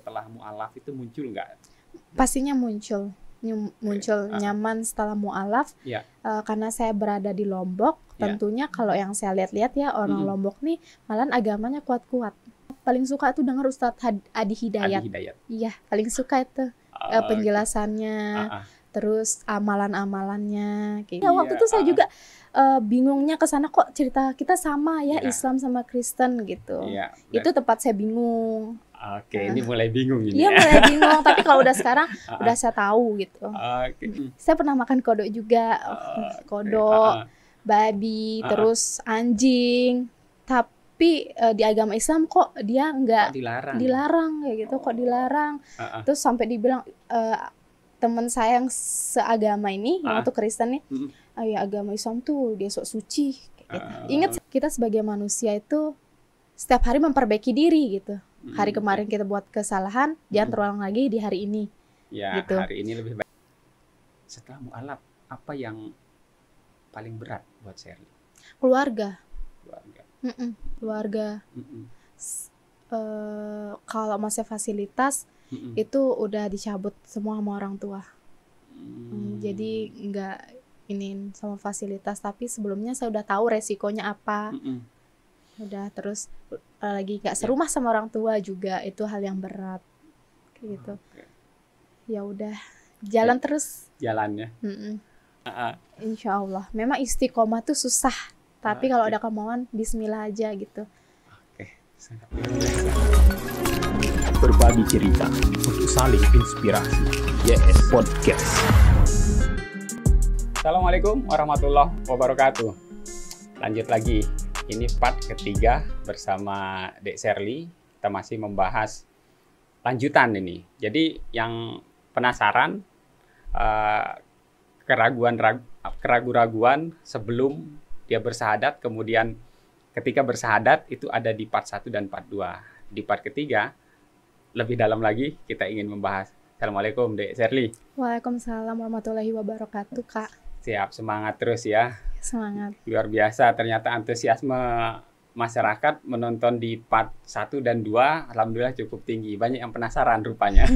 setelah mu'alaf itu muncul nggak? Pastinya muncul nyaman setelah mu'alaf. Ya. Karena saya berada di Lombok, tentunya kalau yang saya lihat-lihat ya orang Lombok nih malahan agamanya kuat-kuat. Paling suka tuh dengar Ustadz Adi Hidayat. Iya, paling suka itu penjelasannya, terus amalan-amalannya. Gitu. Ya, waktu itu saya juga bingungnya ke sana, kok cerita kita sama ya, Islam sama Kristen gitu. Itu tempat saya bingung. Oke, ini mulai bingung ini. Iya, mulai bingung. Tapi kalau udah sekarang udah saya tahu gitu. Saya pernah makan kodok juga, kodok, babi, terus anjing. Tapi di agama Islam kok dia nggak dilarang kayak gitu, kok dilarang. Terus sampai dibilang teman saya yang seagama ini, yang waktu Kristen nih, ya agama Islam tuh dia sok suci. Gitu. Ingat kita sebagai manusia itu setiap hari memperbaiki diri gitu. Hari kemarin kita buat kesalahan, jangan terulang lagi di hari ini. Ya, gitu. Hari ini lebih baik. Setelah mu'alaf, apa yang paling berat buat Sherly? Keluarga. Keluarga. Kalau masih fasilitas, itu udah dicabut semua sama orang tua. Jadi nggak ini sama fasilitas, tapi sebelumnya saya udah tahu resikonya apa. Udah, terus lagi nggak serumah sama orang tua juga, itu hal yang berat kayak gitu. Ya udah, jalan terus jalannya. Insya Allah memang istiqomah tuh susah, tapi kalau ada kemauan bismillah aja gitu. Berbagi cerita untuk saling inspirasi. YS Podcast. Assalamualaikum warahmatullahi wabarakatuh. Lanjut lagi. Ini part ketiga bersama Dek Sherly. Kita masih membahas lanjutan ini. Jadi yang penasaran, keraguan-raguan sebelum dia bersahadat, kemudian ketika bersahadat itu ada di part 1 dan part 2. Di part ketiga, lebih dalam lagi kita ingin membahas. Assalamualaikum Dek Sherly. Waalaikumsalam warahmatullahi wabarakatuh, Kak. Siap, semangat terus ya. Semangat. Luar biasa, ternyata antusiasme masyarakat menonton di part 1 dan 2 alhamdulillah cukup tinggi. Banyak yang penasaran rupanya.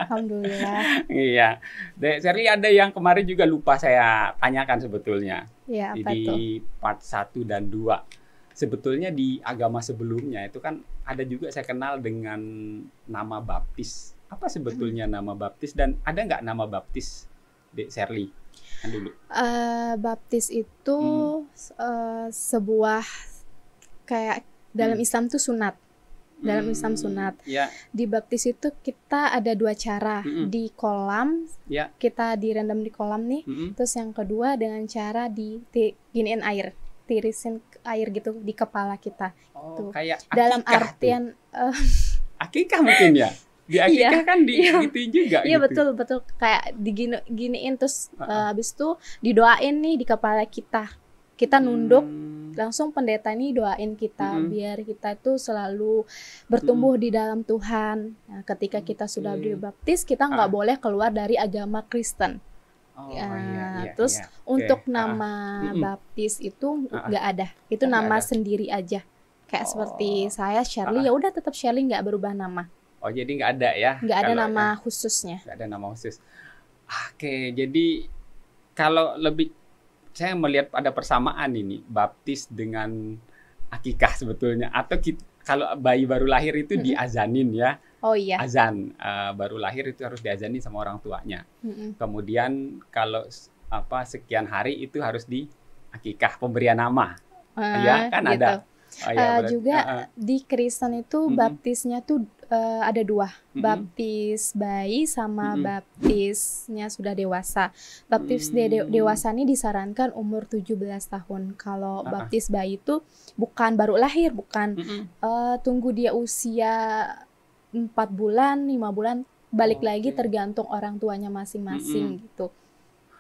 Alhamdulillah. Iya. Dek Sherly, ada yang kemarin juga lupa saya tanyakan sebetulnya. Iya, apa di tuh? Part 1 dan 2. Sebetulnya di agama sebelumnya itu kan ada juga saya kenal dengan nama baptis. Apa sebetulnya nama baptis, dan ada nggak nama baptis Dek Sherly? Dulu. Baptis itu sebuah kayak dalam Islam tuh sunat. Dalam Islam sunat. Di baptis itu kita ada dua cara. Di kolam, kita direndam di kolam nih. Terus yang kedua dengan cara giniin air, tirisin air gitu di kepala kita. Oh, kayak akikah dalam artian akikah mungkin ya. Di akikah kan digituin juga. Iya, gitu. betul kayak diginiin terus habis itu didoain nih di kepala kita. Kita nunduk, langsung pendeta ini doain kita biar kita itu selalu bertumbuh di dalam Tuhan. Nah, ketika kita sudah dibaptis, kita nggak boleh keluar dari agama Kristen. Terus untuk nama baptis itu nggak ada. Itu nama sendiri aja. Kayak seperti saya Sherly, ya udah tetap Sherly, nggak berubah nama. Oh, jadi nggak ada ya? Nggak ada nama khususnya. Nggak ada nama khusus. Oke, jadi kalau lebih saya melihat ada persamaan ini baptis dengan akikah sebetulnya. Atau kalau bayi baru lahir itu diazanin ya. Oh iya. Azan baru lahir itu harus diazanin sama orang tuanya. Kemudian kalau sekian hari itu harus di akikah, pemberian nama. Ya kan gitu. Ada. Oh, ya, juga di Kristen itu baptisnya tuh ada dua, baptis bayi sama baptisnya sudah dewasa. Baptis dewasa ini disarankan umur 17 tahun. Kalau baptis bayi itu bukan baru lahir, bukan tunggu dia usia 4 bulan, 5 bulan, balik lagi tergantung orang tuanya masing-masing gitu.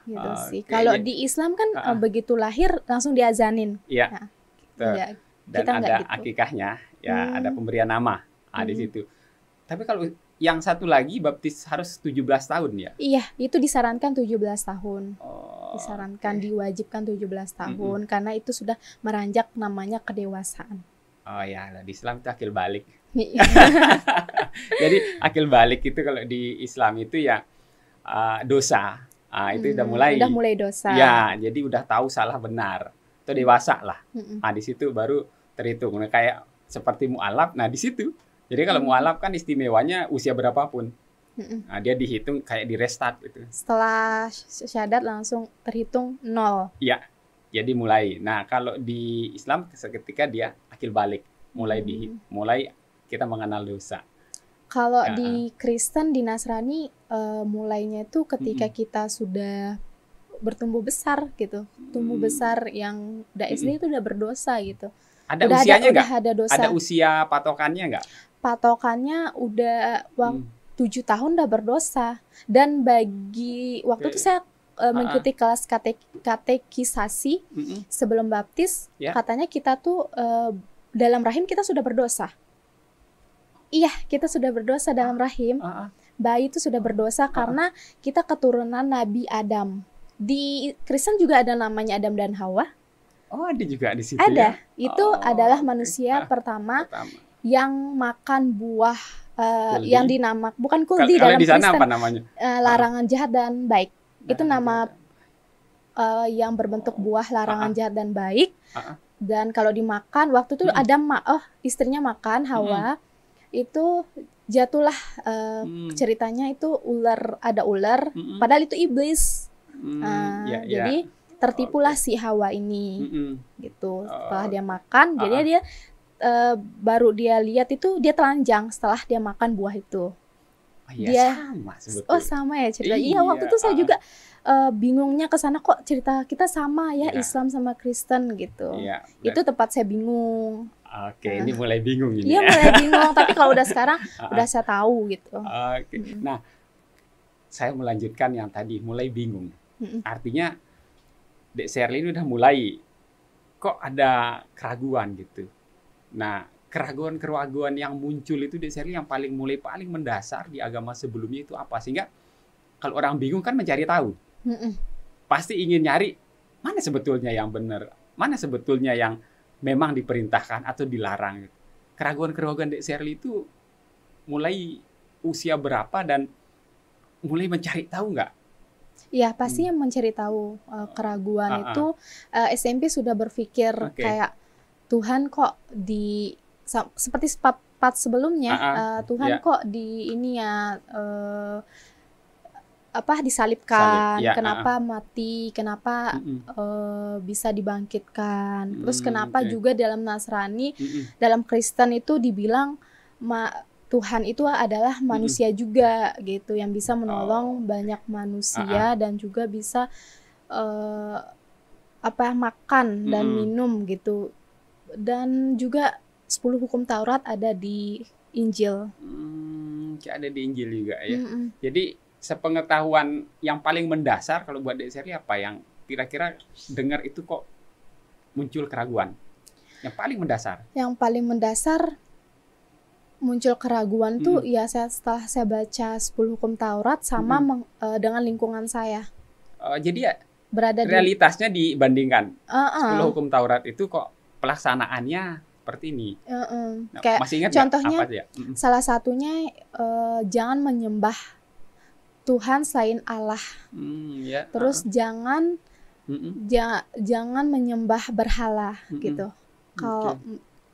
Gitu sih. Kalau di Islam kan begitu lahir langsung diazanin. Iya. Nah, dan ada gitu. Akikahnya, ya ada pemberian nama di situ. Tapi kalau yang satu lagi baptis harus 17 tahun ya? Iya, itu disarankan 17 tahun. Disarankan, diwajibkan 17 tahun karena itu sudah meranjak namanya kedewasaan. Oh ya, di Islam itu akil balik. Jadi akil balik itu kalau di Islam itu ya dosa. Itu udah mulai dosa. Ya, jadi udah tahu salah benar. Itu dewasa lah. Di situ baru terhitung. Nah, kayak seperti mu'alaf, nah di situ. Jadi kalau mu'alaf kan istimewanya usia berapapun. Nah, dia dihitung kayak di restart gitu. Setelah syahadat langsung terhitung 0. Iya. Jadi mulai. Nah, kalau di Islam seketika dia akil balik. Mulai kita mengenal dosa. Kalau di Kristen, di Nasrani, mulainya itu ketika kita sudah bertumbuh besar gitu. Tumbuh besar yang udah SD itu udah berdosa gitu. Ada usianya nggak? Ada dosa. Ada usia patokannya nggak? Patokannya udah 7 tahun udah berdosa. Dan bagi waktu itu saya mengikuti kelas katekisasi sebelum baptis, katanya kita tuh dalam rahim kita sudah berdosa. Iya, kita sudah berdosa dalam rahim. Bayi itu sudah berdosa karena kita keturunan Nabi Adam. Di Kristen juga ada namanya Adam dan Hawa. Oh, ada juga di situ. Ada. Itu adalah manusia pertama yang makan buah yang dinamak, bukan kuldi dalam di sana Kristen. Apa namanya? Larangan jahat dan baik. Itu nama yang berbentuk buah larangan jahat dan baik. Dan kalau dimakan, waktu itu Adam istrinya makan, Hawa. Itu jatuhlah ceritanya itu ada ular, padahal itu iblis. Jadi tertipulah si Hawa ini, gitu. Setelah dia makan, jadi dia baru dia lihat itu dia telanjang setelah dia makan buah itu. Sama sebetulnya. Sama ya cerita. Iya, waktu itu saya juga bingungnya ke sana, kok cerita kita sama ya, Islam sama Kristen gitu. Itu tempat saya bingung. Oke, ini mulai bingung ini. Iya, mulai bingung, tapi kalau udah sekarang udah saya tahu gitu. Nah, saya melanjutkan yang tadi mulai bingung. Artinya Dek Sherly ini udah mulai kok ada keraguan gitu. Nah, keraguan-keraguan yang muncul itu Dek Sherly yang paling mendasar di agama sebelumnya itu apa? Sehingga kalau orang bingung kan mencari tahu. Pasti ingin nyari mana sebetulnya yang benar, mana sebetulnya yang memang diperintahkan atau dilarang. Keraguan-keraguan Dek Sherly itu mulai usia berapa dan mulai mencari tahu nggak? Ya, pasti yang mencari tahu keraguan itu SMP sudah berpikir kayak Tuhan kok seperti part sebelumnya Tuhan kok di ini ya disalibkan, kenapa mati, kenapa bisa dibangkitkan, terus kenapa juga dalam Nasrani, dalam Kristen itu dibilang Tuhan itu adalah manusia juga gitu, yang bisa menolong banyak manusia dan juga bisa makan dan minum gitu, dan juga 10 hukum Taurat ada di Injil. Ada di Injil juga ya. Jadi sepengetahuan yang paling mendasar kalau buat Dek Sherly apa yang kira-kira dengar itu kok muncul keraguan? Yang paling mendasar? Yang paling mendasar muncul keraguan tuh ya setelah saya baca 10 hukum Taurat sama dengan lingkungan saya. Jadi ya berada realitasnya dibandingkan 10 hukum Taurat itu kok pelaksanaannya seperti ini. Nah, kayak masih ingat contohnya apa ya? Salah satunya jangan menyembah Tuhan selain Allah. Terus jangan menyembah berhala gitu.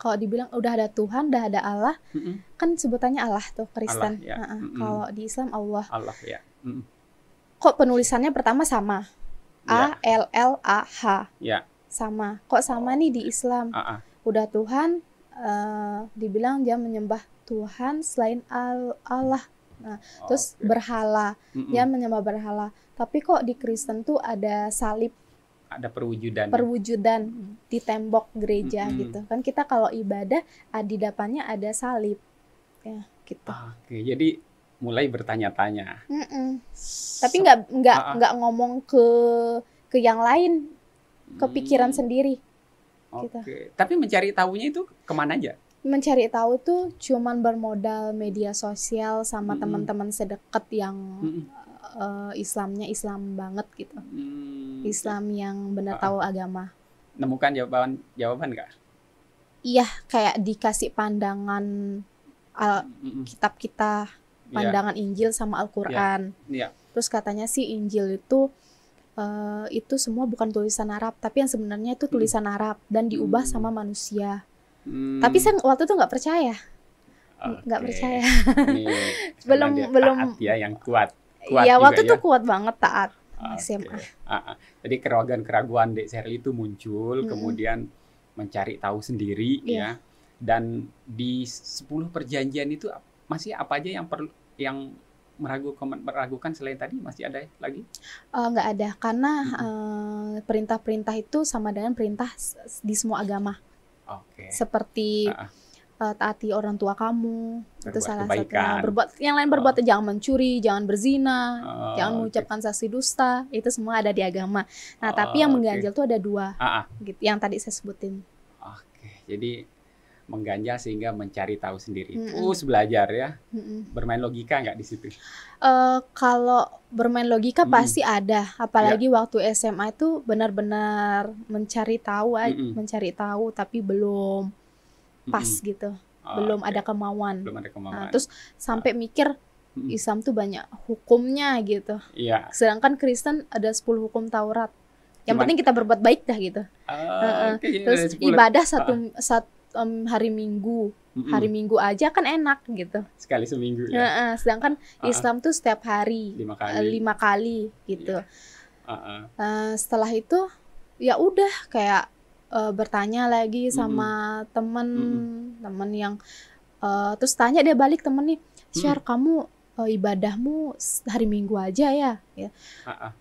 Kalau dibilang udah ada Tuhan, udah ada Allah, kan sebutannya Allah tuh Kristen. Kalau di Islam Allah. Kok penulisannya pertama sama? A-L-L-A-H. Sama. Kok sama nih di Islam? Udah Tuhan, dibilang jangan menyembah Tuhan selain Allah. Nah, terus berhala, jangan menyembah berhala. Tapi kok di Kristen tuh ada salib, ada perwujudan di tembok gereja gitu. Kan kita kalau ibadah di depannya ada salib, ya gitu. Oke, jadi mulai bertanya-tanya. Tapi nggak ngomong ke yang lain, kepikiran sendiri. Gitu. Tapi mencari tahunya itu kemana aja? Mencari tahu tuh cuman bermodal media sosial sama teman-teman sedekat yang Islamnya Islam banget gitu. Islam yang benar tahu agama. Nemukan jawaban nggak? Iya, kayak dikasih pandangan kitab kita, pandangan Injil sama Al-Quran. Terus katanya sih Injil itu semua bukan tulisan Arab, tapi yang sebenarnya itu tulisan Arab dan diubah sama manusia. Tapi saya waktu itu nggak percaya. Nggak percaya. belum taat ya, yang kuat. Iya, waktu itu kuat banget taat SMA. Jadi keraguan-keraguan Dek Sherly itu muncul, kemudian mencari tahu sendiri ya. Dan di 10 perjanjian itu masih apa aja yang meragukan selain tadi, masih ada lagi? Nggak ada, karena perintah-perintah itu sama dengan perintah di semua agama. Seperti taati orang tua kamu, itu salah satunya. Yang lain berbuat jangan mencuri, jangan berzina, jangan mengucapkan saksi dusta, itu semua ada di agama. Nah, tapi yang mengganjal tuh ada 2, gitu, yang tadi saya sebutin. Jadi mengganjal sehingga mencari tahu sendiri. Terus belajar ya. Bermain logika nggak di situ? Kalau bermain logika pasti ada. Apalagi waktu SMA itu benar-benar mencari tahu, tapi belum pas gitu. Belum ada kemauan. Nah, terus sampai mikir Islam tuh banyak hukumnya gitu. Sedangkan Kristen ada 10 hukum Taurat. Yang penting kita berbuat baik dah gitu. Terus ibadah satu hari Minggu. Hari Minggu aja kan enak gitu. Sekali seminggu ya. Sedangkan Islam tuh setiap hari 5 kali gitu. Setelah itu ya udah kayak bertanya lagi sama temen yang terus tanya dia balik temen nih, Syar kamu ibadahmu hari Minggu aja ya?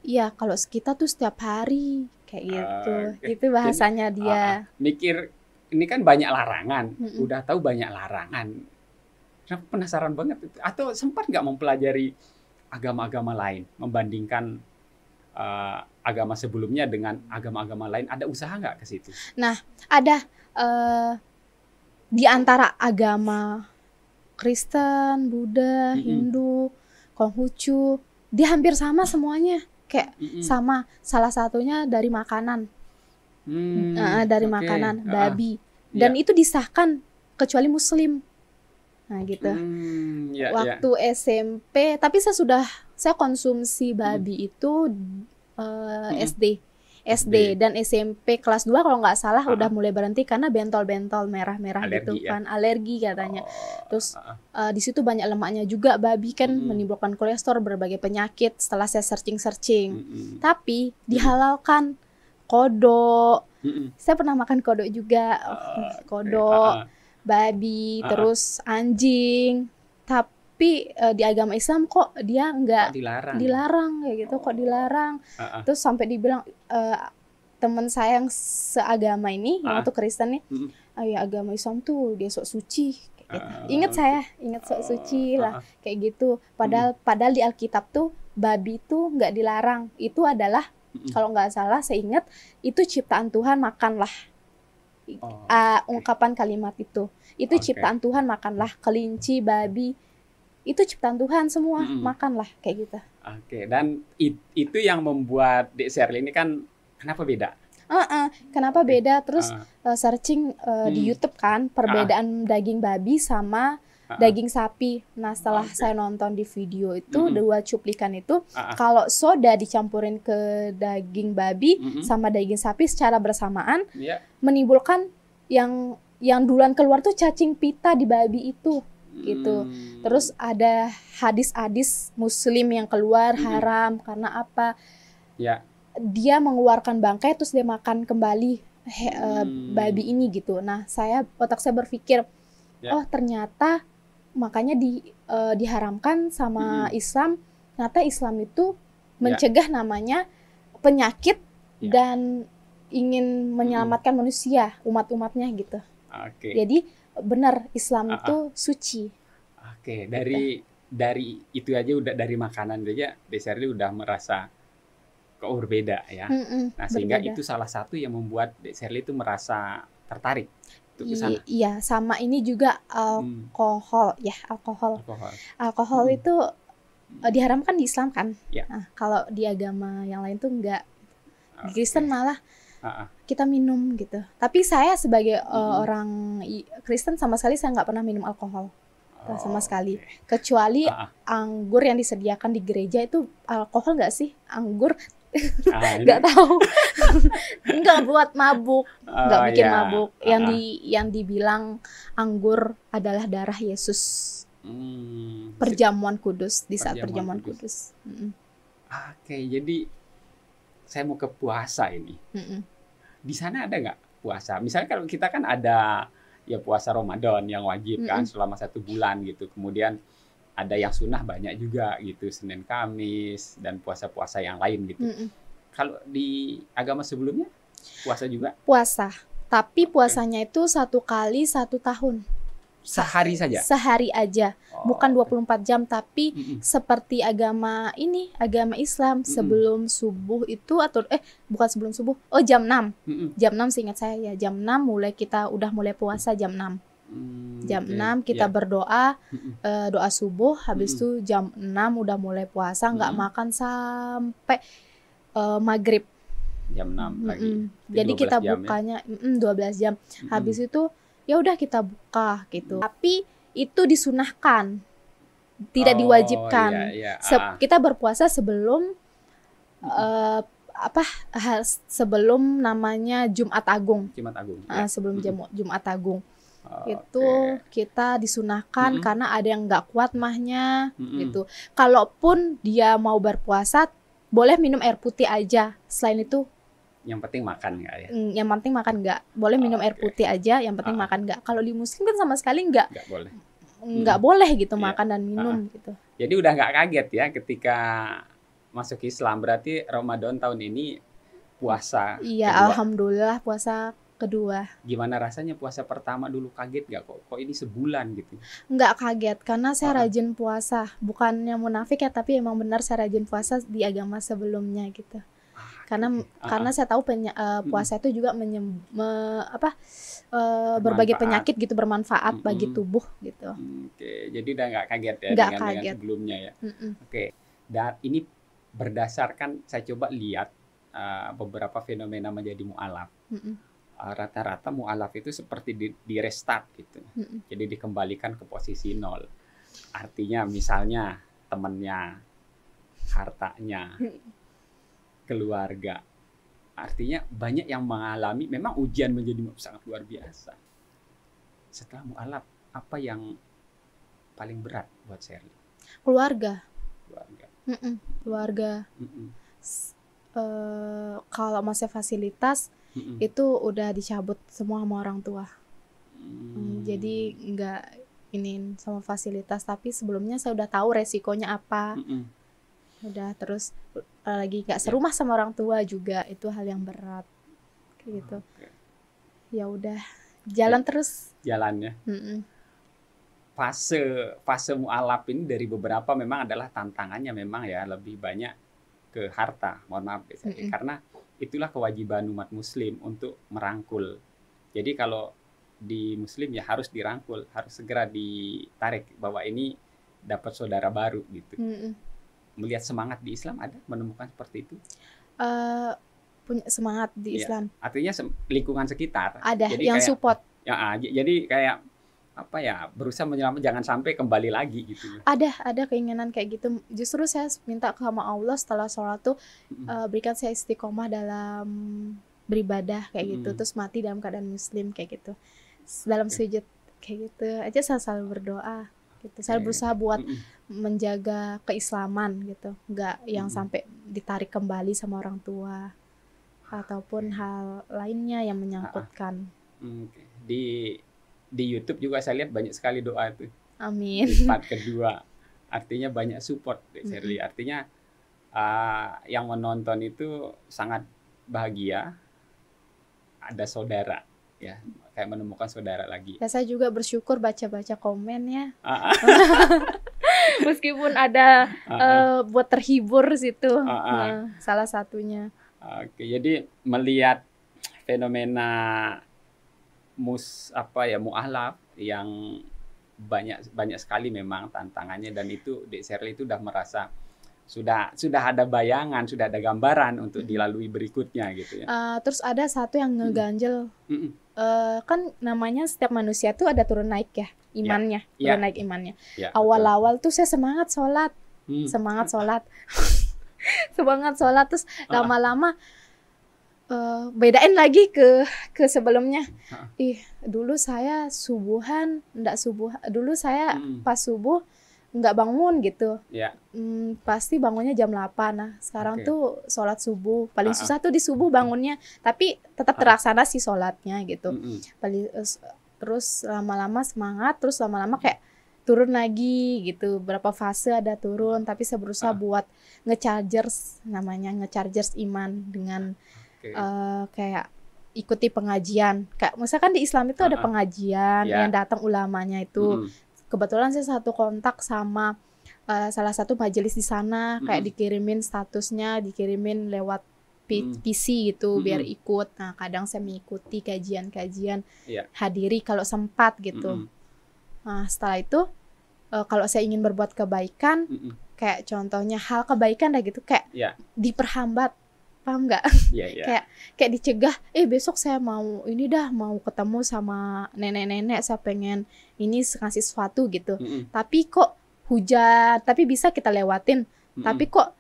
Iya, kalau kita tuh setiap hari kayak gitu. Itu bahasanya dia. Mikir ini kan banyak larangan, udah tahu banyak larangan. Penasaran banget. Atau sempat nggak mempelajari agama-agama lain, membandingkan agama sebelumnya dengan agama-agama lain? Ada usaha nggak ke situ? Nah, ada di antara agama Kristen, Buddha, Hindu, Konghucu, dia hampir sama semuanya. Kayak sama, salah satunya dari makanan. Dari makanan, babi. Dan itu disahkan kecuali Muslim. Nah gitu. Waktu SMP, tapi saya konsumsi babi itu SD dan SMP kelas 2 kalau nggak salah udah mulai berhenti karena bentol-bentol merah-merah gitu kan, alergi katanya. Terus di situ banyak lemaknya juga, babi kan menimbulkan kolesterol, berbagai penyakit. Setelah saya searching, tapi dihalalkan kodok. Saya pernah makan kodok juga, kodok, babi, terus anjing. Tapi di agama Islam kok dia nggak dilarang kayak gitu, kok dilarang. Terus sampai dibilang teman saya yang seagama ini, yang waktu Kristen nih, ya agama Islam tuh dia sok suci. Kayak gitu. Ingat sok suci lah kayak gitu. Padahal di Alkitab tuh babi tuh nggak dilarang. Itu adalah kalau nggak salah saya ingat itu ciptaan Tuhan, makanlah. Ungkapan kalimat itu ciptaan Tuhan, makanlah. Kelinci, babi, itu ciptaan Tuhan semua, makanlah kayak gitu. Dan itu yang membuat Dek Sherly ini kan kenapa beda? Kenapa beda? Terus searching di YouTube kan perbedaan daging babi sama daging sapi. Nah setelah saya nonton di video itu 2 cuplikan itu, kalau soda dicampurin ke daging babi sama daging sapi secara bersamaan, menimbulkan yang duluan keluar tuh cacing pita di babi itu. Gitu. Terus ada hadis-hadis Muslim yang keluar haram karena apa? Dia mengeluarkan bangkai terus dia makan kembali babi ini gitu. Nah, otak saya berpikir, oh ternyata makanya diharamkan sama Islam. Ternyata Islam itu mencegah namanya penyakit dan ingin menyelamatkan manusia, umat-umatnya gitu. Jadi benar Islam itu suci. Dari itu aja, udah dari makanan aja Dek Sherly udah merasa kok berbeda ya. Nah sehingga berbeda. Itu salah satu yang membuat Dek Sherly itu merasa tertarik untuk ke sana. Iya, sama ini juga alkohol ya, alkohol itu diharamkan di Islam kan. Nah, kalau di agama yang lain tuh enggak. Di Kristen malah kita minum gitu. Tapi saya sebagai orang Kristen sama sekali saya nggak pernah minum alkohol. sama sekali. Kecuali anggur yang disediakan di gereja itu alkohol nggak sih? Anggur nggak tahu. Nggak buat mabuk, nggak bikin mabuk. Yang dibilang anggur adalah darah Yesus. Perjamuan kudus di saat perjamuan kudus. Oke, jadi saya mau ke puasa ini. Di sana ada nggak puasa? Misalnya kalau kita kan ada ya puasa Ramadan yang wajib kan selama 1 bulan gitu. Kemudian ada yang sunnah banyak juga gitu, Senin Kamis dan puasa-puasa yang lain gitu. Kalau di agama sebelumnya puasa juga? Puasa, tapi puasanya itu 1 kali 1 tahun. Sehari saja? Sehari aja, bukan 24 jam, tapi seperti agama Islam sebelum subuh itu atau bukan sebelum subuh, jam 6. Jam 6 seingat saya ya, jam 6 kita udah mulai puasa jam 6. Jam 6 kita berdoa, doa subuh, habis itu jam 6 udah mulai puasa, nggak makan sampai maghrib. Jam 6 lagi. Jadi kita bukanya 12 jam. Habis itu ya udah kita buka gitu. Tapi itu disunahkan, tidak diwajibkan. Kita berpuasa sebelum sebelum namanya Jumat Agung. Sebelum Jumat Agung. Itu kita disunahkan karena ada yang nggak kuat mahnya gitu. Kalaupun dia mau berpuasa, boleh minum air putih aja. Selain itu yang penting makan nggak ya? Yang penting makan nggak. Boleh minum air putih aja, yang penting makan nggak. Kalau di Muslim kan sama sekali nggak boleh. Nggak boleh gitu makan dan minum gitu. Jadi udah nggak kaget ya ketika masuk Islam. Berarti Ramadan tahun ini puasa Iya, kedua. Alhamdulillah puasa kedua. Gimana rasanya puasa pertama dulu, kaget nggak kok ini sebulan gitu? Nggak kaget karena saya rajin puasa. Bukannya munafik ya, tapi emang benar saya rajin puasa di agama sebelumnya gitu. Karena saya tahu puasa itu juga berbagai penyakit gitu, bermanfaat bagi tubuh gitu. Oke, jadi udah nggak kaget ya dengan sebelumnya ya. Oke, dan ini berdasarkan saya coba lihat beberapa fenomena menjadi mu'alaf. Rata-rata mu'alaf itu seperti di restart gitu. Jadi dikembalikan ke posisi 0. Artinya misalnya temannya, hartanya, keluarga. Artinya banyak yang mengalami, memang ujian menjadi sangat luar biasa. Setelah mu'alaf, apa yang paling berat buat Sherly? Keluarga. Kalau masih fasilitas itu udah dicabut semua sama orang tua. Jadi nggak ini sama fasilitas, tapi sebelumnya saya udah tahu resikonya apa. Udah, terus lagi nggak serumah sama orang tua juga, itu hal yang berat kayak gitu. Ya udah jalan terus. Jalannya. Fase mu'alaf ini dari beberapa memang adalah tantangannya memang ya lebih banyak ke harta. Mohon maaf karena itulah kewajiban umat Muslim untuk merangkul. Jadi kalau di Muslim ya harus dirangkul, harus segera ditarik bahwa ini dapat saudara baru gitu. Melihat semangat di Islam ada menemukan seperti itu? Punya semangat di Islam. Artinya lingkungan sekitar. Ada jadi yang kayak, support. Jadi kayak berusaha menyelamatkan jangan sampai kembali lagi gitu. Ada keinginan kayak gitu. Justru saya minta sama Allah setelah sholat tuh berikan saya istiqomah dalam beribadah kayak gitu. Terus mati dalam keadaan Muslim kayak gitu. Dalam sujud kayak gitu aja saya selalu berdoa. Gitu. Saya berusaha buat menjaga keislaman gitu, nggak yang sampai ditarik kembali sama orang tua ataupun hal lainnya yang menyangkutkan. Di YouTube juga saya lihat banyak sekali doa itu. Amin. Di part kedua, artinya banyak support, Sherly. Artinya yang menonton itu sangat bahagia, ada saudara. Ya, kayak menemukan saudara lagi. Ya, saya juga bersyukur baca-baca komen ya. Meskipun ada buat terhibur situ. Salah satunya. Oke, jadi melihat fenomena mu'alaf yang banyak sekali memang tantangannya, dan itu Dek Sherly itu udah merasa sudah ada bayangan, sudah ada gambaran untuk dilalui berikutnya gitu ya. Terus ada satu yang ngeganjel. Kan namanya setiap manusia tuh ada turun naik ya imannya, turun naik imannya. Awal-awal tuh saya semangat sholat, semangat sholat, terus lama-lama bedain lagi ke sebelumnya. Dulu saya subuhan, dulu saya pas subuh nggak bangun gitu. Pasti bangunnya jam 8. Nah, sekarang tuh sholat subuh. Paling susah tuh di subuh bangunnya, tapi tetap terlaksana sih sholatnya gitu. Terus lama-lama semangat, terus lama-lama kayak turun lagi gitu. Berapa fase ada turun, tapi saya berusaha buat nge-chargers iman dengan kayak ikuti pengajian. Kayak misalkan di Islam itu ada pengajian yang datang ulamanya itu. Kebetulan saya satu kontak sama salah satu majelis di sana, kayak dikirimin statusnya, dikirimin lewat PC gitu biar ikut. Nah, kadang saya mengikuti kajian-kajian, hadiri kalau sempat gitu. Nah, setelah itu kalau saya ingin berbuat kebaikan, kayak contohnya hal kebaikan dah gitu, kayak diperhambat, paham nggak? Kayak dicegah. Besok saya mau mau ketemu sama nenek-nenek, saya pengen ini ngasih sesuatu gitu. Tapi kok hujan, tapi bisa kita lewatin. Tapi kok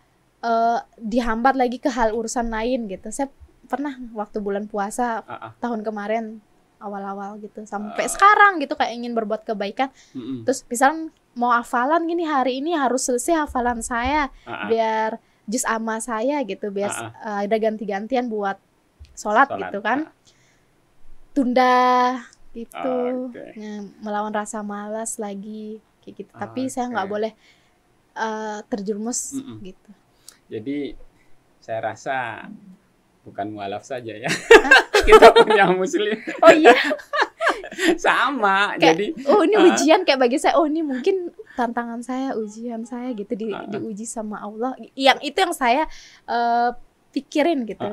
dihambat lagi ke hal urusan lain gitu. Saya pernah waktu bulan puasa tahun kemarin awal-awal gitu, sampai sekarang gitu kayak ingin berbuat kebaikan. Terus misalnya mau hafalan gini, hari ini harus selesai hafalan saya biar juz amma saya gitu, biar ada ganti-gantian buat sholat gitu kan. Tunda gitu, melawan rasa malas lagi kayak gitu. Tapi saya nggak boleh terjerumus gitu. Jadi saya rasa bukan mualaf saja ya. Kita punya muslim. Oh iya. Sama. Kayak, jadi ini ujian kayak bagi saya. Ini mungkin tantangan saya, ujian saya gitu, diuji sama Allah. Yang itu yang saya pikirin gitu.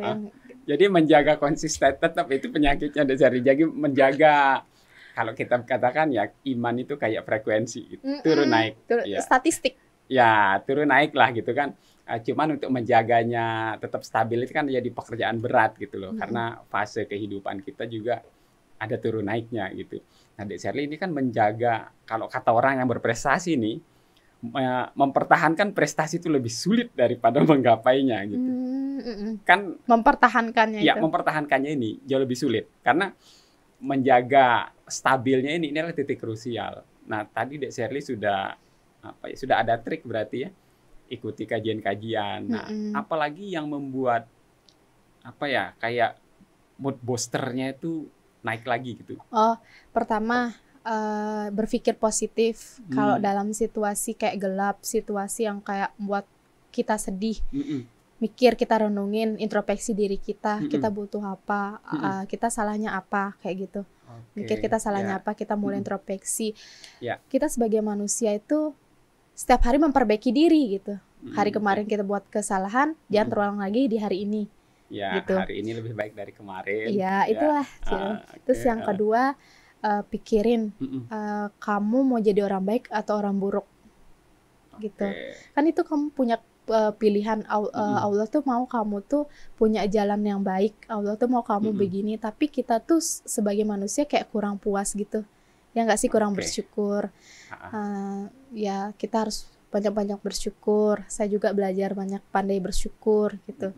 Jadi menjaga konsisten tetap itu penyakitnya dari. Jadi menjaga, kalau kita katakan ya, iman itu kayak frekuensi gitu. Turun naik. Statistik. Ya, turun naik lah gitu kan. Cuman untuk menjaganya tetap stabil itu kan jadi pekerjaan berat gitu loh. Karena fase kehidupan kita juga ada turun naiknya gitu. Nah, Dek Sherly ini kan menjaga, kalau kata orang yang berprestasi nih, mempertahankan prestasi itu lebih sulit daripada menggapainya gitu. Kan mempertahankannya ya, itu. Mempertahankannya ini jauh lebih sulit karena menjaga stabilnya ini adalah titik krusial. Nah, tadi Dek Sherly sudah ada trik berarti ya. Ikuti kajian-kajian. Nah, apalagi yang membuat kayak mood boosternya itu naik lagi gitu. Pertama berpikir positif. Kalau dalam situasi kayak gelap, situasi yang kayak buat kita sedih, mikir, kita renungin, introspeksi diri kita, kita butuh apa, kita salahnya apa, kayak gitu. Mikir kita salahnya apa, kita mulai introspeksi. Kita sebagai manusia itu setiap hari memperbaiki diri gitu. Hari kemarin kita buat kesalahan, jangan terulang lagi di hari ini. Gitu. Hari ini lebih baik dari kemarin. Itulah. Terus yang kedua, pikirin kamu mau jadi orang baik atau orang buruk. Gitu. Kan itu kamu punya pilihan. Allah tuh mau kamu tuh punya jalan yang baik. Allah tuh mau kamu begini. Tapi kita tuh sebagai manusia kayak kurang puas gitu. Ya nggak sih, kurang bersyukur. Ya kita harus banyak-banyak bersyukur. Saya juga belajar banyak pandai bersyukur gitu.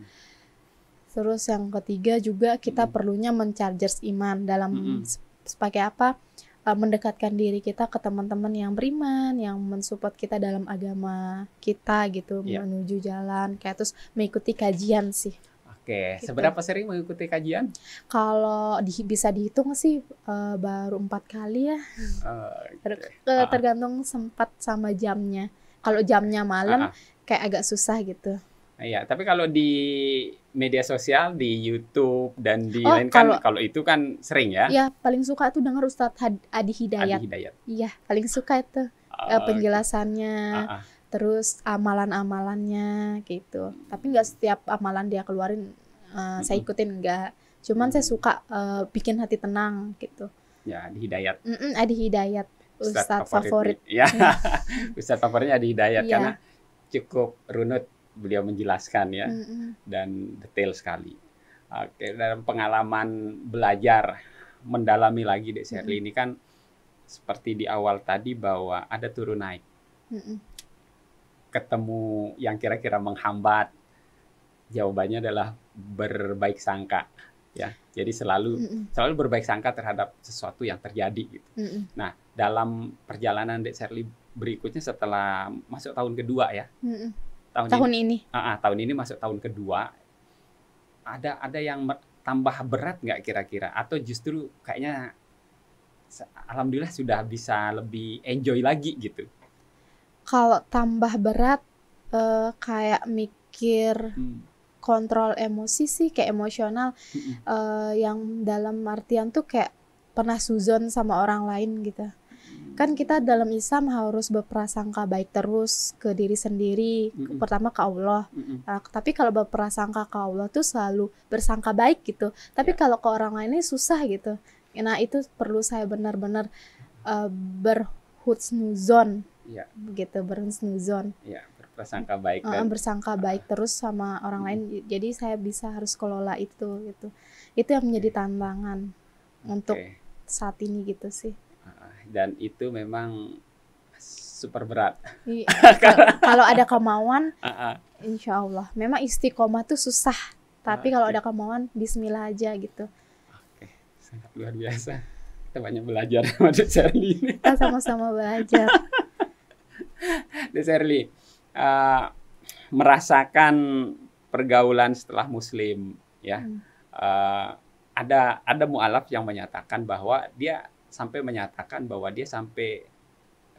Terus yang ketiga juga kita perlunya men-chargers iman dalam sebagai apa? Mendekatkan diri kita ke teman-teman yang beriman, yang mensupport kita dalam agama kita gitu, menuju jalan. Kayak terus mengikuti kajian sih. Gitu. Seberapa sering mengikuti kajian? Kalau bisa dihitung sih baru 4 kali ya. Tergantung sempat sama jamnya. Kalau jamnya malam kayak agak susah gitu. Iya, tapi kalau di media sosial, di YouTube dan di lain kan, kalau itu kan sering ya? Iya, paling suka tuh dengar Ustadz Adi Hidayat. Iya, paling suka itu penjelasannya. Terus amalan-amalannya gitu. Tapi nggak setiap amalan dia keluarin saya ikutin, enggak. Cuman saya suka bikin hati tenang gitu. Ya, Adi Hidayat. Adi Hidayat, Ustadz favorit. Ya, Ustadz favoritnya Adi Hidayat karena cukup runut beliau menjelaskan ya, dan detail sekali. Oke, dalam pengalaman belajar mendalami lagi Dek Sherly ini kan seperti di awal tadi bahwa ada turun naik, ketemu yang kira-kira menghambat, jawabannya adalah berbaik sangka ya. Jadi selalu berbaik sangka terhadap sesuatu yang terjadi gitu. Nah, dalam perjalanan Dek Sherly berikutnya setelah masuk tahun kedua ya. Tahun ini masuk tahun kedua. Ada yang tambah berat nggak kira-kira? Atau justru kayaknya alhamdulillah sudah bisa lebih enjoy lagi gitu? Kalau tambah berat kayak mikir kontrol emosi sih, kayak emosional, yang dalam artian tuh kayak pernah suzon sama orang lain gitu. Kan kita dalam Islam harus berprasangka baik terus ke diri sendiri, pertama ke Allah. Tapi kalau berprasangka ke Allah tuh selalu bersangka baik gitu. Tapi kalau ke orang lain ini susah gitu. Nah itu perlu saya benar-benar berhusnuzon, gitu, berhusnuzon. Berprasangka baik. Bersangka baik terus sama orang lain. Jadi saya harus kelola itu gitu. Itu yang menjadi tantangan untuk saat ini gitu sih. Dan itu memang super berat. Kalau ada kemauan, insya Allah. Memang istiqomah tuh susah. Tapi kalau ada kemauan, bismillah aja gitu. Oke, sangat luar biasa. Kita banyak belajar sama Dek Sherly ini. Kita sama-sama belajar. Dek Sherly, merasakan pergaulan setelah Muslim, ya. Ada mu'alaf yang menyatakan bahwa dia sampai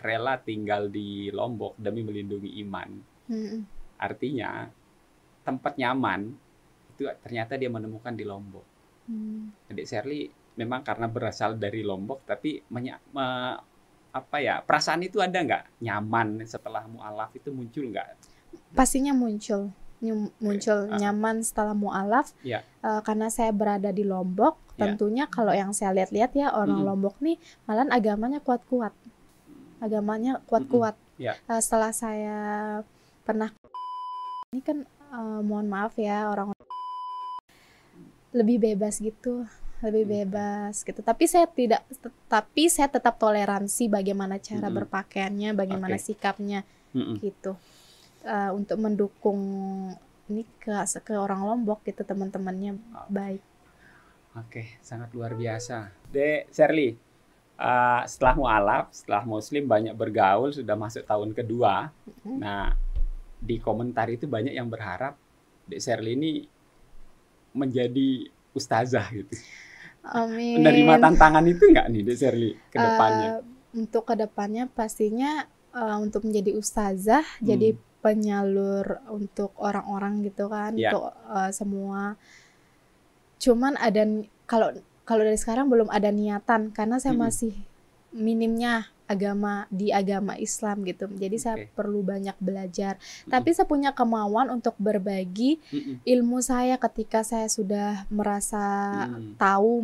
rela tinggal di Lombok demi melindungi iman. Artinya tempat nyaman itu ternyata dia menemukan di Lombok. Dek Sherly memang karena berasal dari Lombok, tapi perasaan itu ada nggak? Nyaman setelah mu'alaf itu muncul nggak? Pastinya muncul nyaman setelah mu'alaf, karena saya berada di Lombok. Tentunya kalau yang saya lihat-lihat ya, orang Lombok nih malah agamanya kuat-kuat. Setelah saya pernah, ini kan mohon maaf ya, orang lebih bebas gitu. Tapi saya tetap toleransi bagaimana cara berpakaiannya, bagaimana sikapnya gitu. Untuk mendukung ini ke orang Lombok gitu, teman-temannya baik. Oke, sangat luar biasa. Dek Sherly, setelah mu'alaf, setelah Muslim banyak bergaul, sudah masuk tahun kedua. Nah, di komentar itu banyak yang berharap Dek Sherly ini menjadi ustazah gitu. Amin. Menerima tantangan itu nggak nih Dek Sherly ke depannya? Untuk ke depannya pastinya untuk menjadi ustazah, jadi penyalur untuk orang-orang gitu kan, untuk semua. Cuman ada kalau dari sekarang belum ada niatan, karena saya masih minimnya agama Islam gitu. Jadi saya perlu banyak belajar. Tapi saya punya kemauan untuk berbagi ilmu saya ketika saya sudah merasa tahu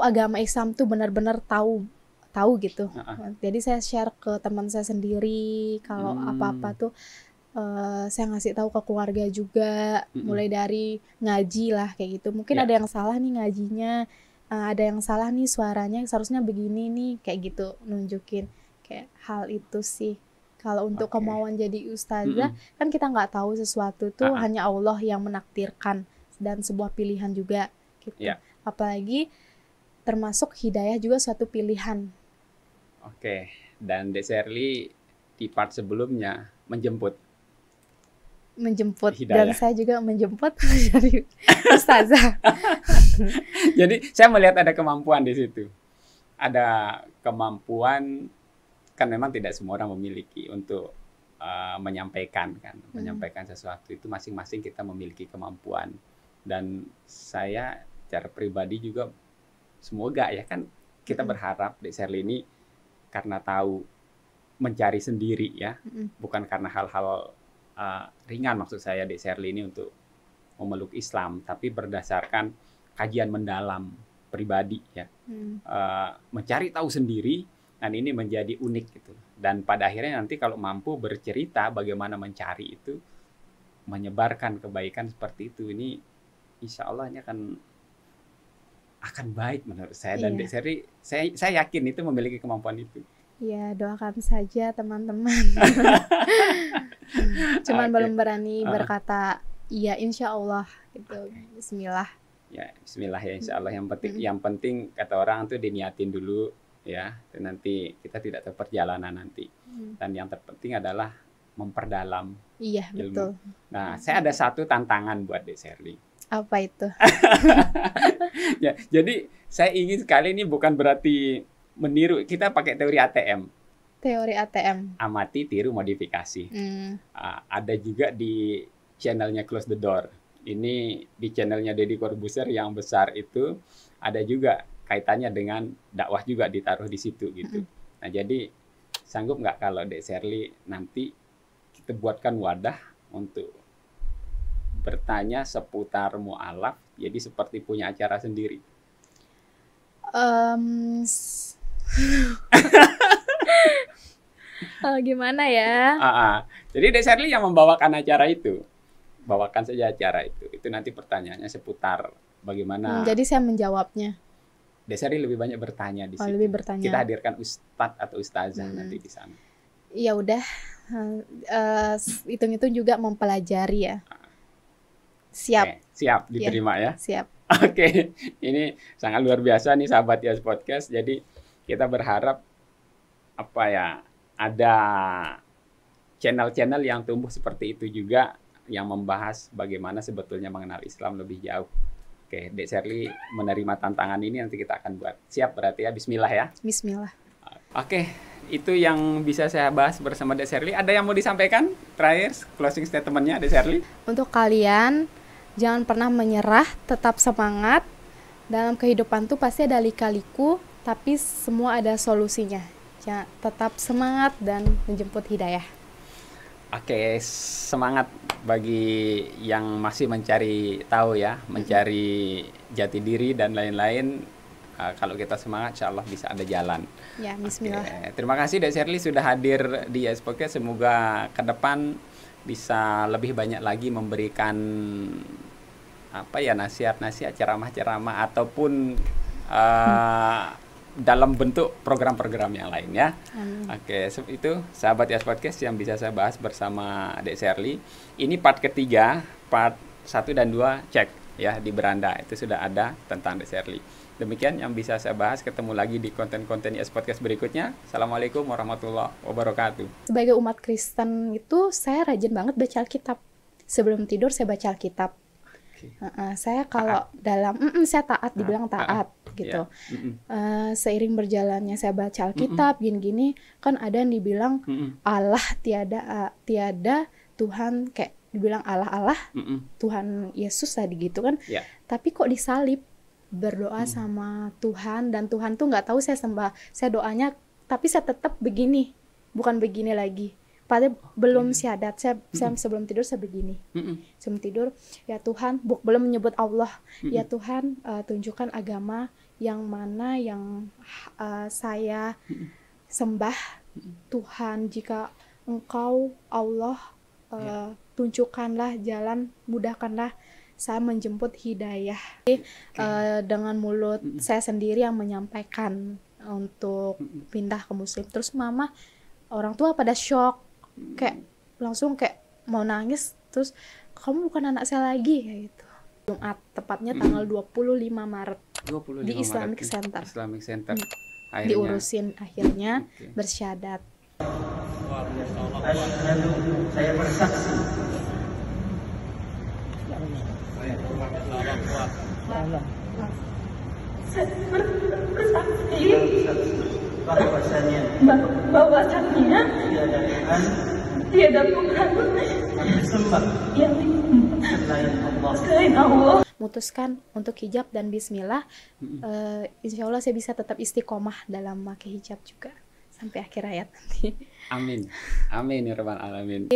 agama Islam tuh benar-benar tahu gitu. Jadi saya share ke teman saya sendiri, kalau apa-apa tuh saya ngasih tahu ke keluarga juga, mulai dari ngaji lah kayak gitu. Mungkin ada yang salah nih ngajinya, ada yang salah nih suaranya, seharusnya begini nih, kayak gitu, nunjukin kayak hal itu sih. Kalau untuk kemauan jadi ustazah, kan kita nggak tahu sesuatu tuh hanya Allah yang menakdirkan, dan sebuah pilihan juga gitu. Apalagi termasuk hidayah juga suatu pilihan. Oke, dan Dek Sherly di part sebelumnya menjemput hidayah. Dan saya juga menjemput jadi ustazah. Jadi saya melihat ada kemampuan di situ. Ada kemampuan, kan memang tidak semua orang memiliki untuk menyampaikan sesuatu itu, masing-masing kita memiliki kemampuan. Dan saya secara pribadi juga semoga ya kan kita berharap Dek Sherly ini karena tahu mencari sendiri ya, bukan karena hal-hal ringan, maksud saya Dek Sherly ini untuk memeluk Islam, tapi berdasarkan kajian mendalam pribadi ya, mencari tahu sendiri Dan ini menjadi unik gitu. Dan pada akhirnya nanti kalau mampu bercerita bagaimana mencari itu, menyebarkan kebaikan seperti itu, ini insya Allah ini akan baik menurut saya. Dan Dek Sherly, saya yakin itu memiliki kemampuan itu. Ya, doakan saja teman-teman. Cuman belum berani berkata iya insya Allah gitu. Bismillah. Ya, bismillah ya insya Allah. Yang penting kata orang tuh diniatin dulu ya. Dan nanti kita tidak tahu perjalanan nanti. Dan yang terpenting adalah memperdalam ilmu. Betul. Nah, saya ada satu tantangan buat Dek Sherly. Apa itu? Ya, jadi saya ingin sekali, ini bukan berarti meniru, kita pakai teori ATM. Teori ATM. Amati, tiru, modifikasi. Ada juga di channelnya Close the Door. Ini di channelnya Deddy Corbuzier yang besar itu ada juga kaitannya dengan dakwah juga ditaruh di situ gitu. Nah, jadi sanggup nggak kalau Dek Sherly nanti kita buatkan wadah untuk bertanya seputar mu'alaf, jadi seperti punya acara sendiri. Gimana ya? Jadi Dek Sherly yang membawakan acara itu. Bawakan saja acara itu. Itu nanti pertanyaannya seputar bagaimana. Jadi saya menjawabnya. Dek Sherly lebih banyak bertanya di situ. Lebih bertanya. Kita hadirkan ustadz atau ustazah nanti di sana. Ya udah, hitung-hitung juga mempelajari ya. Siap. Siap diterima ya. Siap. Oke, ini sangat luar biasa nih sahabat Yas Podcast. Jadi kita berharap ada channel-channel yang tumbuh seperti itu juga, yang membahas bagaimana sebetulnya mengenal Islam lebih jauh. Oke, Dek Sherly menerima tantangan ini, nanti kita akan buat. Siap berarti ya, bismillah ya. Bismillah. Oke, itu yang bisa saya bahas bersama Dek Sherly. Ada yang mau disampaikan terakhir, closing statement-nya Dek Sherly? Untuk kalian, jangan pernah menyerah, tetap semangat. Dalam kehidupan tuh pasti ada lika-liku, tapi semua ada solusinya. Ya, tetap semangat dan menjemput hidayah. Oke, semangat bagi yang masih mencari tahu ya, mencari jati diri dan lain-lain. Kalau kita semangat, insya Allah bisa ada jalan. Ya, bismillah. Oke. Terima kasih Dek Sherly sudah hadir di Yas Podcast. Semoga ke depan bisa lebih banyak lagi memberikan nasihat-nasihat, ceramah-ceramah ataupun dalam bentuk program-program yang lain ya. Oke, itu sahabat Yas Podcast yang bisa saya bahas bersama Dek Sherly. Ini part ketiga, part 1 dan 2 cek ya di beranda, itu sudah ada tentang Dek Sherly. Demikian yang bisa saya bahas. Ketemu lagi di konten-konten Yas Podcast berikutnya. Assalamualaikum warahmatullahi wabarakatuh. Sebagai umat Kristen itu saya rajin banget baca Alkitab. Sebelum tidur saya baca Alkitab. Saya kalau saya taat, dibilang taat gitu. Seiring berjalannya saya baca Alkitab gini-gini, kan ada yang dibilang Allah tiada Tuhan, kayak dibilang Allah Tuhan Yesus tadi gitu kan. Tapi kok disalib, berdoa sama Tuhan, dan Tuhan tuh nggak tahu saya sembah, saya doanya tapi saya tetap begini, bukan begini lagi. Padahal belum syahadat, saya sebelum tidur saya begini. Sebelum tidur, ya Tuhan, belum menyebut Allah. Ya Tuhan, tunjukkan agama yang mana yang saya sembah. Tuhan, jika Engkau Allah, tunjukkanlah jalan, mudahkanlah saya menjemput hidayah. Dengan mulut saya sendiri yang menyampaikan untuk pindah ke Muslim. Terus mama, orang tua pada shock. Kayak langsung kayak mau nangis, terus kamu bukan anak saya lagi kayak gitu. Jumat tepatnya tanggal 25 Maret di Islamic Center. Akhirnya diurusin akhirnya bersyahadat. Saya bersaksi bahwasanya tiada Tuhan yang disembah selain Allah. Memutuskan untuk hijab dan bismillah, insya Allah saya bisa tetap istiqomah dalam memakai hijab juga sampai akhir hayat nanti. Amin, amin ya rabbal alamin.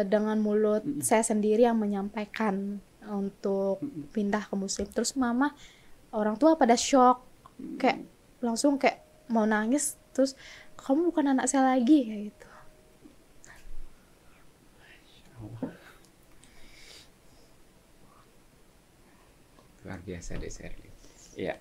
Dengan mulut saya sendiri yang menyampaikan untuk pindah ke Muslim. Terus mama, orang tua pada shock, kayak langsung kayak mau nangis. terus kamu bukan anak saya lagi kayak gitu. Luar biasa deh Sherly. Iya.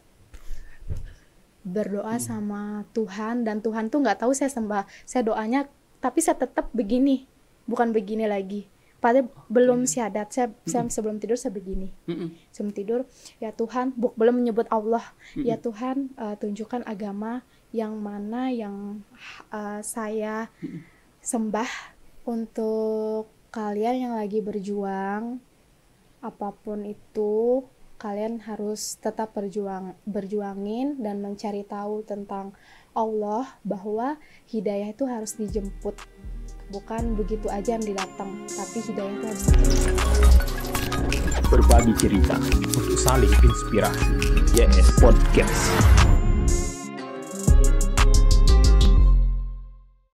Berdoa sama Tuhan, dan Tuhan tuh nggak tahu saya sembah, saya doanya, tapi saya tetap begini, bukan begini lagi. Padahal belum syahadat, saya sebelum tidur saya begini. Sebelum tidur, ya Tuhan, belum menyebut Allah. Ya Tuhan, tunjukkan agama yang mana yang saya sembah untuk kalian yang lagi berjuang. Apapun itu, kalian harus tetap berjuangin dan mencari tahu tentang Allah, bahwa hidayah itu harus dijemput. Bukan begitu aja yang didatang, tapi hidayah itu harus dijemput. Berbagi cerita untuk saling inspirasi. YS Podcast.